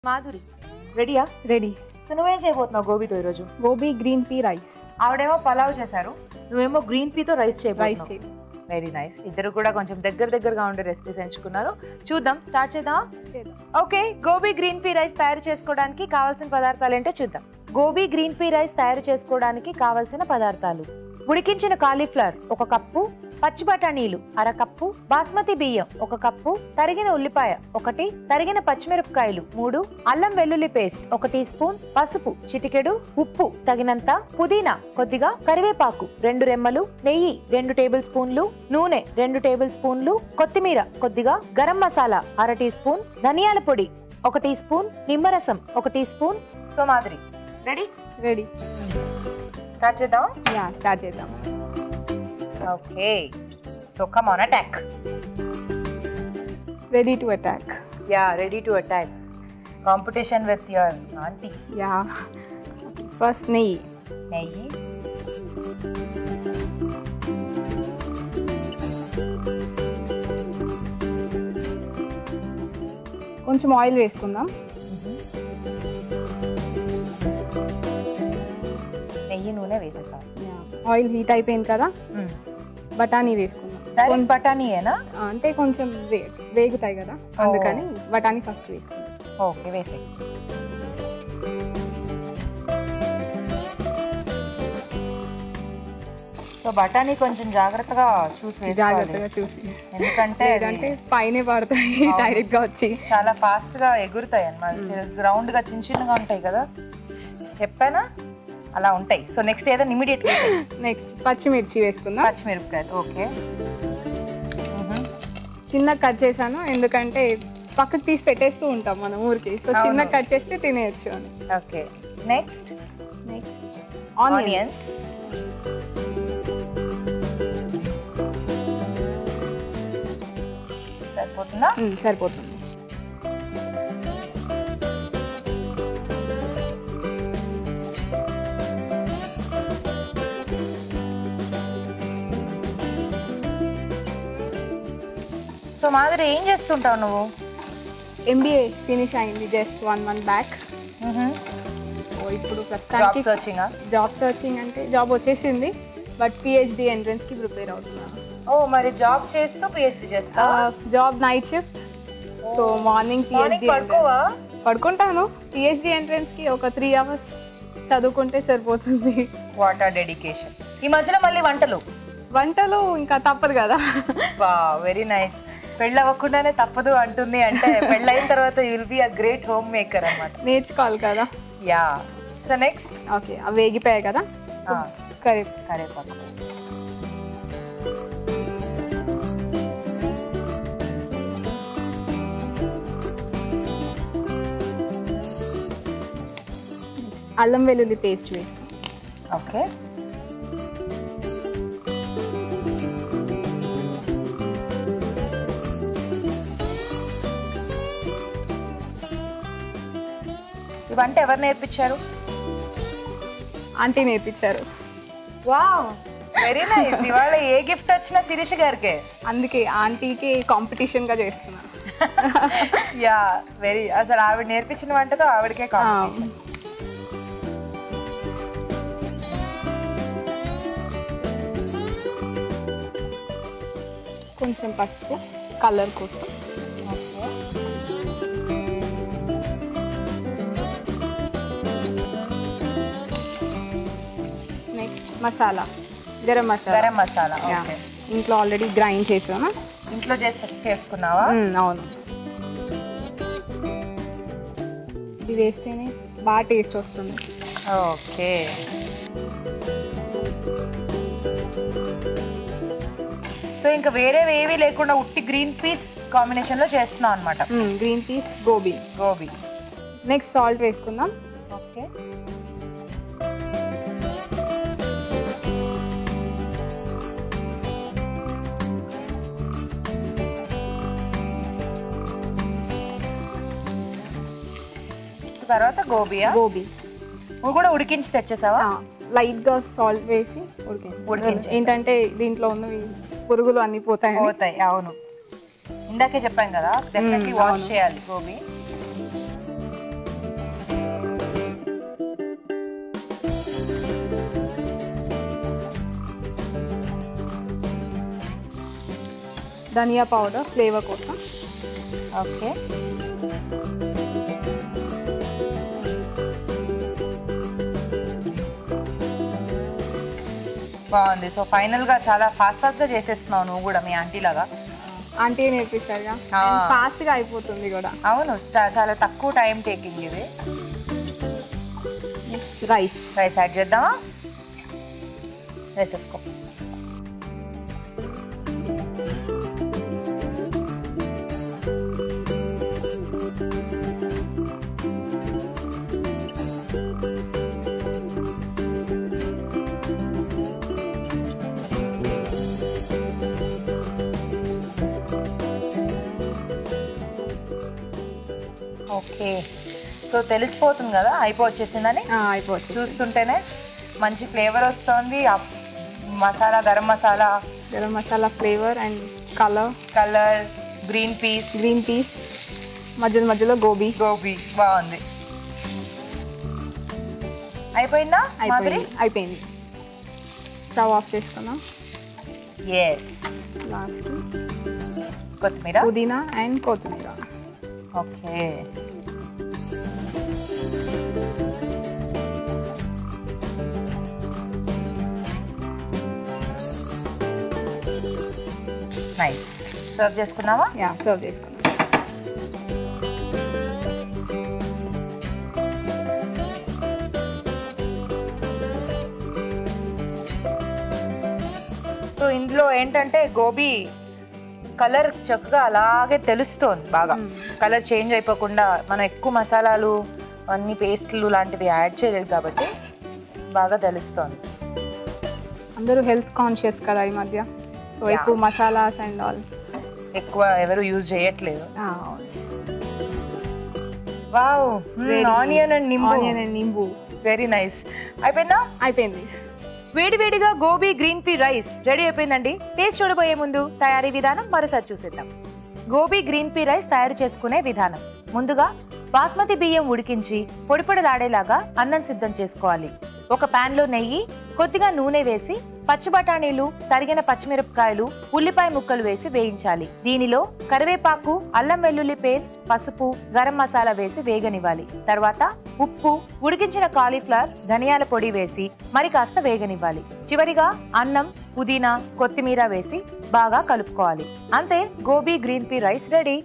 మాధురి రెడీయా? Ready. So నువ్వేం చేయబోతున్నావు గోబీతో ఈరోజు? Gobi green pea rice. ఆవిడేమో పలావ్ చేశారు, నువ్వేమో గ్రీన్ పీతో రైస్ రైస్ చేయబోతున్నావు. Very nice. ఇద్దరు కూడా కొంచెం దగ్గరగా ఉండే రెసిపీస్ ఎంచుకున్నారు. చూద్దాం, స్టార్ట్ చేద్దాం. Okay, gobi green pea rice తయారు చేసుకోవడానికి కావాల్సిన పదార్థాలు ఏంటో చూద్దాం. గోబీ గ్రీన్ పీ రైస్ తయారు చేసుకోవడానికి కావాల్సిన పదార్థాలు: ఉడికించిన కాలీఫ్లవర్ 1 కప్పు, పచ్చి బఠానీలు 1/2 కప్పు, బాస్మతి బియ్యం 1 కప్పు, తరిగిన ఉల్లిపాయ 1, తరిగిన పచ్చిమిరపకాయలు 3, అల్లం వెల్లుల్లి పేస్ట్ 1 టీ స్పూన్, పసుపు చిటికెడు, ఉప్పు తగినంత, పుదీనా కొద్దిగా, కరివేపాకు 2 రెమ్మలు, నెయ్యి 2 టేబుల్ స్పూన్లు, నూనె 2 టేబుల్ స్పూన్లు, కొత్తిమీర కొద్దిగా, గరం మసాలా 1/2 టీ స్పూన్, ధనియాల పొడి 1 టీ స్పూన్, నిమ్మరసం 1 teaspoon. So Madhuri ready? Ready. Start చేద్దాం. స్టార్ట్ చేద్దాం. Okay, so come on, attack. Ready to attack. Yeah, ready to attack. Competition with your aunty. Yeah. First నెయ్యి. నెయ్యి. కొంచెం ఆయిల్ వేసుకుందాం. నెయ్యి నూనె వేసేసాం. ఆయిల్ హీట్ అయిపోయింది కదా, బఠానీ వేసుకుందాం. డైరెక్ట్ బఠానీయేనా? అంటే కొంచెం వేగుతాయి కదా, అందుకని బఠానీ ఫస్ట్ వేసుకుందాం. ఓకే, వేసే. సో బఠానీ కొంచెం జాగ్రత్తగా చూసి ఎందుకంటే పైన పడతాయి డైరెక్ట్ గా వచ్చి. చాలా ఫాస్ట్ గా ఎగురుతాయి అన్నమాట, రౌండ్ గా చిన్నగా ఉంటాయి కదా, చెప్పానా అలా ఉంటాయి. సో నెక్స్ట్ ఏదైనా ఇమీడియట్ గా నెక్స్ట్ పచ్చిమిర్చి వేసుకుందాం. పచ్చిమిరపకాయలు. ఓకే, చిన్న కట్ చేశాను ఎందుకంటే పక్కకు తీసి పెట్టేస్తూ ఉంటాం మనం ఊరికి, సో చిన్న కట్ చేస్తే తినేయచ్చు అని. Okay, next onions. సరిపోతుందా? సరిపోతుంది. సో మాధురి ఏం చేస్తుంటావు నువ్వు? MBA ఫినిష్ అయింది జస్ట్ 1 month బ్యాక్. ఇప్పుడు ప్రస్తుతానికి జాబ్ సర్చింగ్ అంటే జాబ్ వచ్చేసింది, బట్ PhD ఎంట్రన్స్ కి ప్రిపేర్ అవుతున్నాను. ఓ, మరి జాబ్ చేస్తూ PhD చేస్తా? Job night shift, so morning PhD పడుకుంటాను. PhD ఎంట్రన్స్ కి ఒక 3 hours చదువుకుంటే సరిపోతుంది. What are dedication. ఈ మధ్యలో మళ్ళీ వంటలు ఇంకా తప్పదు కదా. Very nice. పెళ్ళి అవ్వకుండానే తప్పదు అంటుంది అంటే పెళ్ళైన తర్వాత you will be a great home maker అన్నమాట. నేర్చుకోవాలి కదా. యా. So next. ఓకే, అవి వేగిపోయాయి కదా, కరివేపాకు. అల్లం వెల్లుల్లి పేస్ట్ వేస్తాం. ఓకే, ఇవంటే ఎవరు నేర్పించారు? ఆంటీ నేర్పించారు. Wow, very nice. ఇవాళ ఏ గిఫ్ట్ వచ్చినా శిరీష గారికే, అందుకే ఆంటీకి కాంపిటీషన్ గా చేస్తున్నా. Yeah, very. అసలు ఆవిడ నేర్పించిన వంటతో ఆవిడకే కాంపిటీషన్. కొంచెం పసుపు కలర్ కోసం. నెక్స్ట్ మసాలా, గరం మసాలా. ఓకే, ఇంట్లో ఆల్రెడీ గ్రైండ్ చేసాను. ఇంట్లో చేసుకున్నావా? అవును. ఇది వేస్తేనే బాగా టేస్ట్ వస్తుంది. ఓకే, సో ఇంకా వేరే ఏవి లేకుండా ఉట్టి గ్రీన్ పీస్ కాంబినేషన్ లో చేస్తున్నాం అన్నమాట. Green peas gobi. Next salt వేసుకుందాం. ఓకే, తర్వాత గోబీ నువ్వు కూడా ఉడికించి తెచ్చేసావా? లైట్ గా సాల్ట్ వేసి ఉడికించి. ఏంటంటే దీంట్లో ఉన్నవి పురుగులు అన్ని పోతాయి. అవును, ఇందాకే చెప్పాం కదా, డెఫినెట్లీ వాష్ చేయాలి గోబీ. ధనియా పౌడర్ ఫ్లేవర్ కోసం. ఓకే, బాగుంది. సో ఫైనల్ గా చాలా ఫాస్ట్ గా చేసేస్తున్నావు నువ్వు కూడా మీ ఆంటీ లాగా. ఆంటీ నేర్పిస్తారుగా, ఫాస్ట్ గా అయిపోతుంది కూడా. అవును, చాలా తక్కువ టైం టేకింగ్ ఇది. రైస్ యాడ్ చేద్దామా? వేసేసుకో. ఓకే, సో తెలిసిపోతుంది కదా అయిపోవచ్చేసిందని. అయిపోవచ్చు, చూస్తుంటేనే మంచి ఫ్లేవర్ వస్తుంది. Masala, garam masala flavour and colour, green peas మధ్యలో గోబీ. బాగుంది. అయిపోయిందా? అయిపోయింది. స్టవ్ ఆఫ్ చేసుకున్నాం. ఎస్, లాస్ట్ కొత్తిమీర, పుదీనా అండ్ కొత్తిమీర. Okay, nice. సర్వ్ చేసుకున్నావా? సర్వ్ చేసుకున్నాం. సో ఇందులో ఏంటంటే గోబీ కలర్ చక్కగా అలాగే తెలుస్తోంది బాగా. కలర్ చేంజ్ అయిపోకుండా మనం ఎక్కువ మసాలాలు అన్ని పేస్ట్లు లాంటివి యాడ్ చేయలేదు కాబట్టి బాగా తెలుస్తోంది. అందరూ హెల్త్ కాన్షియస్ కదా ఈ మధ్య, సో ఎక్కువ మసాలాస్ అండ్ ఆల్ ఎక్కువ ఎవరు యూజ్ చేయట్లేదు. Wow, onion and nimbu, very nice. అయిపోయింది. వేడివేడిగా gobi green pea rice ready అయిపోయిందండి. టేస్ట్ చూడబోయే ముందు తయారీ విధానం మరోసారి చూసేద్దాం. గోబీ గ్రీన్ పీ రైస్ తయారు చేసుకునే విధానం. ముందుగా బాస్మతి బియ్యం ఉడికించి పొడిపొడిలాడేలాగా అన్నం సిద్ధం చేసుకోవాలి. ఒక పాన్ లో నెయ్యి, కొద్దిగా నూనె వేసి పచ్చి బఠానీలు, తరిగిన పచ్చిమిరపకాయలు, ఉల్లిపాయ ముక్కలు వేసి వేయించాలి. దీనిలో కరివేపాకు, అల్లం వెల్లుల్లి పేస్ట్, పసుపు, గరం మసాలా వేసి వేగనివ్వాలి. తర్వాత ఉప్పు, ఉడికించిన కాలీఫ్లవర్, ధనియాల పొడి వేసి మరి కాస్త వేగనివ్వాలి. చివరిగా అన్నం, పుదీనా, కొత్తిమీర వేసి బాగా కలుపుకోవాలి. అంతే, gobi green pea rice ready.